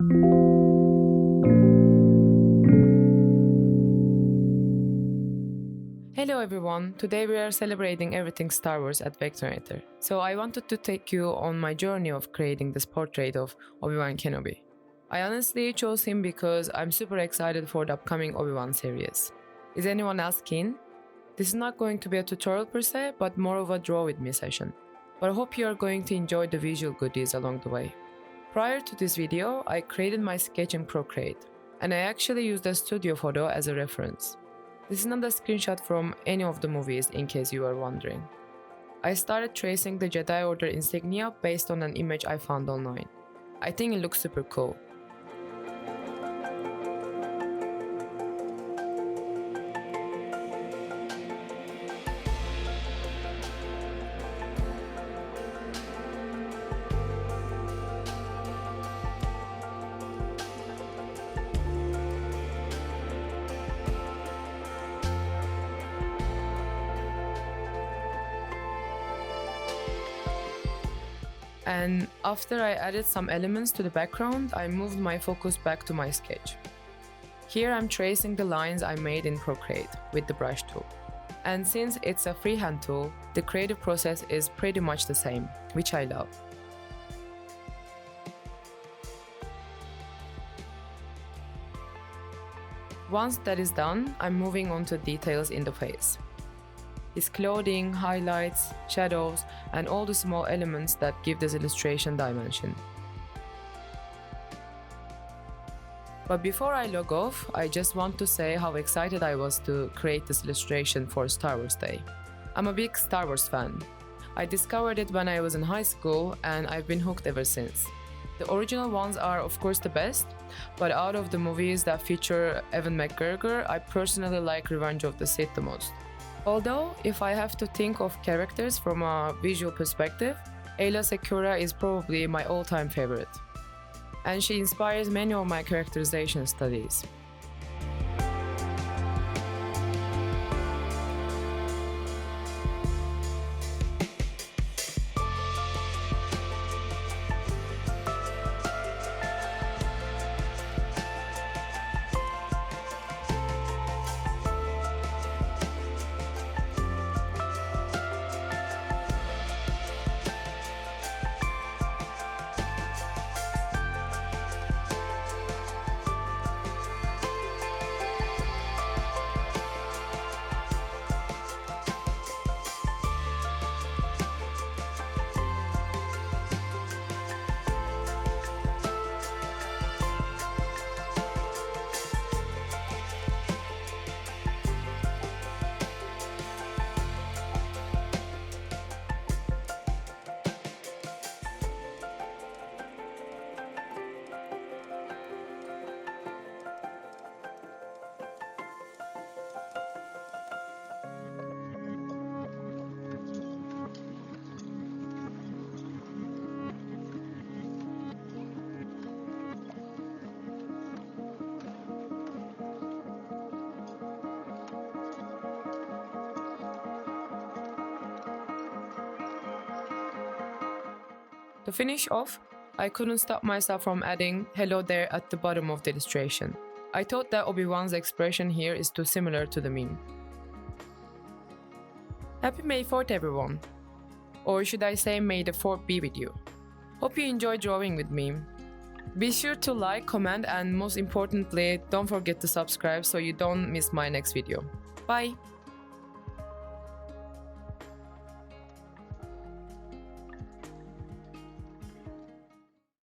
Hello everyone, today we are celebrating everything Star Wars at Vectornator. So I wanted to take you on my journey of creating this portrait of Obi-Wan Kenobi. I honestly chose him because I'm super excited for the upcoming Obi-Wan series. Is anyone else keen? This is not going to be a tutorial per se, but more of a draw with me session. But I hope you are going to enjoy the visual goodies along the way. Prior to this video, I created my sketch in Procreate, and I actually used a studio photo as a reference. This is not a screenshot from any of the movies in case you are wondering. I started tracing the Jedi Order insignia based on an image I found online. I think it looks super cool. And after I added some elements to the background, I moved my focus back to my sketch. Here I'm tracing the lines I made in Procreate with the brush tool. And since it's a freehand tool, the creative process is pretty much the same, which I love. Once that is done, I'm moving on to details in the face. His clothing, highlights, shadows, and all the small elements that give this illustration dimension. But before I log off, I just want to say how excited I was to create this illustration for Star Wars Day. I'm a big Star Wars fan. I discovered it when I was in high school, and I've been hooked ever since. The original ones are of course the best, but out of the movies that feature Ewan McGregor, I personally like Revenge of the Sith the most. Although, if I have to think of characters from a visual perspective, Aayla Secura is probably my all-time favorite. And she inspires many of my characterization studies. To finish off, I couldn't stop myself from adding "hello there" at the bottom of the illustration. I thought that Obi-Wan's expression here is too similar to the meme. Happy May 4th everyone! Or should I say May the 4th be with you. Hope you enjoyed drawing with me. Be sure to like, comment, and most importantly, don't forget to subscribe so you don't miss my next video. Bye!